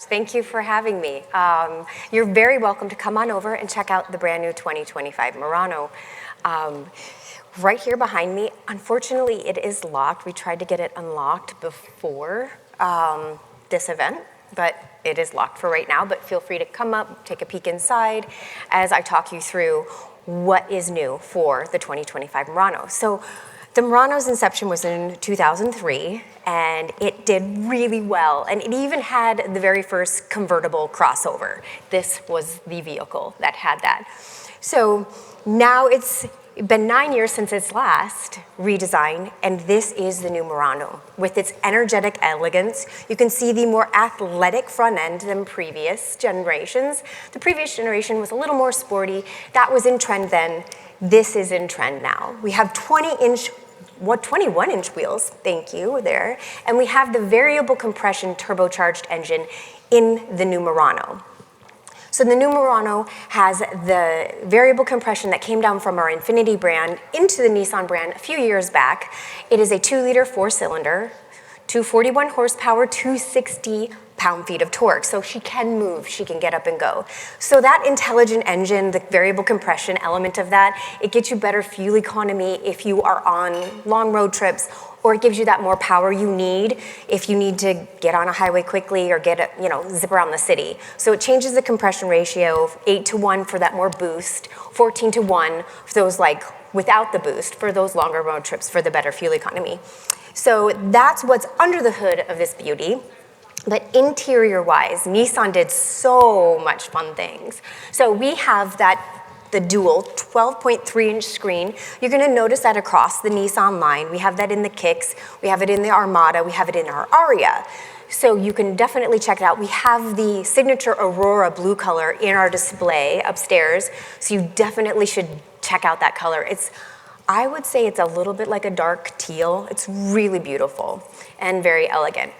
Thank you for having me. You're very welcome to come on over and check out the brand new 2025 Murano. Right here behind me, unfortunately it is locked. We tried to get it unlocked before this event, but it is locked for right now, but feel free to come up, take a peek inside as I talk you through what is new for the 2025 Murano. So the Murano's inception was in 2003, and it did really well, and it even had the very first convertible crossover. This was the vehicle that had that. So now it's been 9 years since its last redesign, and this is the new Murano. With its energetic elegance, you can see the more athletic front end than previous generations. The previous generation was a little more sporty. That was in trend then. This is in trend now. We have 21-inch wheels, thank you, there. And we have the variable compression turbocharged engine in the new Murano. So the new Murano has the variable compression that came down from our Infiniti brand into the Nissan brand a few years back. It is a 2-liter 4-cylinder, 241 horsepower, 260 pound-feet of torque. So she can move, she can get up and go. So that intelligent engine, the variable compression element of that, it gets you better fuel economy if you are on long road trips, or it gives you that more power you need if you need to get on a highway quickly or zip around the city. So it changes the compression ratio, 8-to-1 for that more boost, 14-to-1 for those without the boost, for those longer road trips for the better fuel economy. So that's what's under the hood of this beauty. But interior-wise, Nissan did so much fun things. So we have the dual 12.3-inch screen. You're gonna notice that across the Nissan line. We have that in the Kicks, we have it in the Armada, we have it in our Aria. So you can definitely check it out. We have the signature Aurora blue color in our display upstairs, so you definitely should check out that color. I would say it's a little bit like a dark teal. It's really beautiful and very elegant.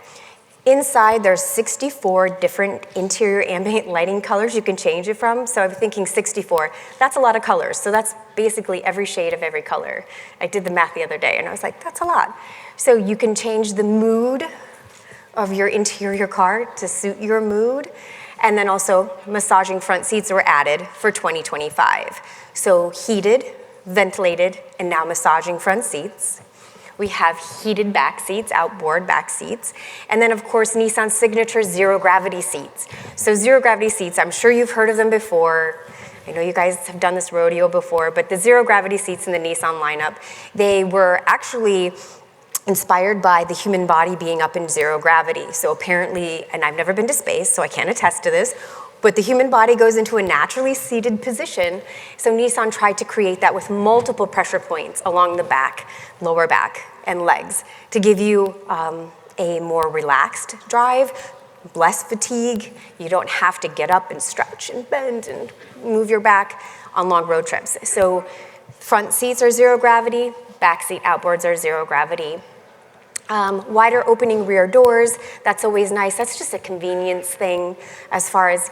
Inside, there's 64 different interior ambient lighting colors you can change it from. So I'm thinking 64, that's a lot of colors. So that's basically every shade of every color. I did the math the other day and I was like, that's a lot. So you can change the mood of your interior car to suit your mood. And then also massaging front seats were added for 2025. So heated, ventilated, and now massaging front seats. We have heated back seats, outboard back seats. And then of course, Nissan's signature zero gravity seats. So zero gravity seats, I'm sure you've heard of them before. I know you guys have done this rodeo before, but the zero gravity seats in the Nissan lineup, they were actually inspired by the human body being up in zero gravity. So apparently, and I've never been to space, so I can't attest to this, but the human body goes into a naturally seated position. So Nissan tried to create that with multiple pressure points along the back, lower back, and legs to give you a more relaxed drive, less fatigue. You don't have to get up and stretch and bend and move your back on long road trips. So front seats are zero gravity, back seat outboards are zero gravity. Wider opening rear doors, that's always nice. That's just a convenience thing as far as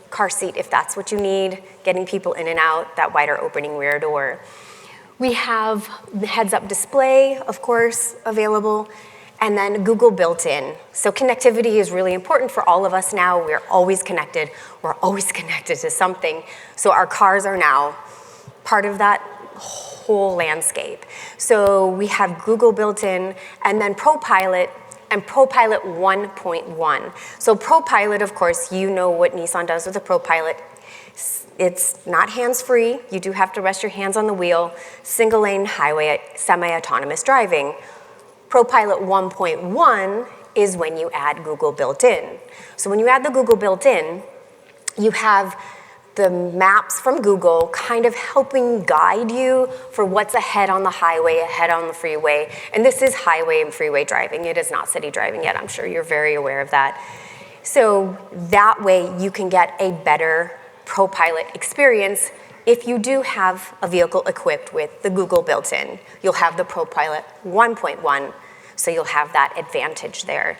car seat, if that's what you need, getting people in and out, that wider opening rear door. We have the heads-up display, of course, available, and then Google built in. So connectivity is really important for all of us now. We're always connected. We're always connected to something. So our cars are now part of that whole landscape. So we have Google built in, and then ProPILOT, and ProPILOT 1.1. So ProPILOT, of course, you know what Nissan does with the ProPILOT. It's not hands-free. You do have to rest your hands on the wheel. Single-lane highway semi-autonomous driving. ProPILOT 1.1 is when you add Google built-in. So when you add the Google built-in, you have the maps from Google kind of helping guide you for what's ahead on the highway, ahead on the freeway. And this is highway and freeway driving. It is not city driving yet. I'm sure you're very aware of that. So that way you can get a better ProPILOT experience if you do have a vehicle equipped with the Google built-in. You'll have the ProPILOT 1.1, so you'll have that advantage there.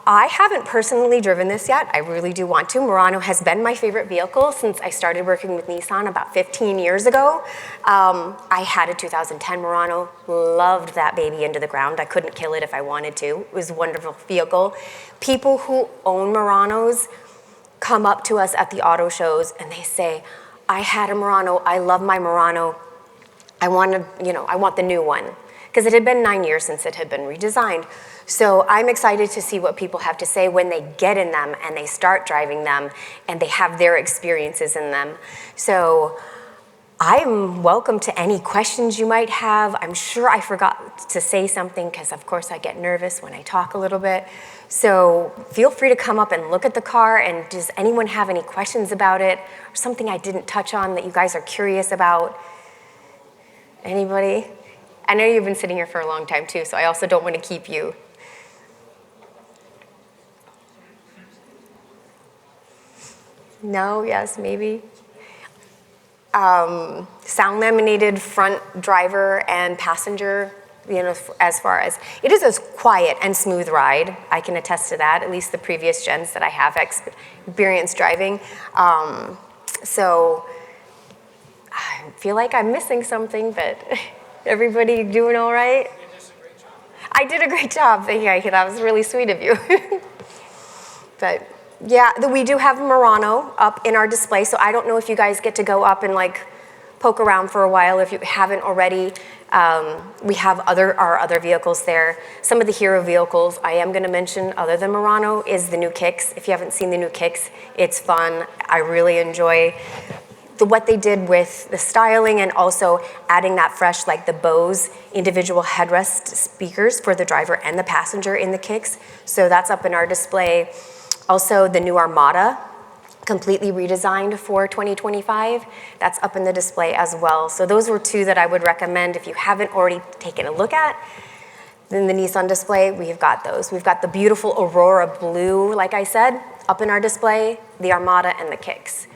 I haven't personally driven this yet. I really do want to. Murano has been my favorite vehicle since I started working with Nissan about 15 years ago. I had a 2010 Murano, loved that baby into the ground. I couldn't kill it if I wanted to. It was a wonderful vehicle. People who own Muranos come up to us at the auto shows and they say, I had a Murano, I love my Murano. I want the new one. Because it had been 9 years since it had been redesigned. So I'm excited to see what people have to say when they get in them and they start driving them and they have their experiences in them. So I'm welcome to any questions you might have. I'm sure I forgot to say something because of course I get nervous when I talk a little bit. So feel free to come up and look at the car, and does anyone have any questions about it or something I didn't touch on that you guys are curious about? Anybody? I know you've been sitting here for a long time too, so I also don't want to keep you. No, yes, maybe. Sound laminated front driver and passenger, as far as, it is a quiet and smooth ride. I can attest to that, at least the previous gens that I have experienced driving. So I feel like I'm missing something, but everybody doing all right? You did a great job. I did a great job. Yeah, that was really sweet of you. But yeah, we do have Murano up in our display, so I don't know if you guys get to go up and like poke around for a while if you haven't already. We have our other vehicles there. Some of the hero vehicles I am going to mention, other than Murano, is the new Kicks. If you haven't seen the new Kicks, it's fun. I really enjoy what they did with the styling and also adding that fresh, like the Bose individual headrest speakers for the driver and the passenger in the Kicks. So that's up in our display. Also the new Armada, completely redesigned for 2025. That's up in the display as well. So those were two that I would recommend if you haven't already taken a look at. Then the Nissan display, we've got those. We've got the beautiful Aurora blue, like I said, up in our display, the Armada and the Kicks.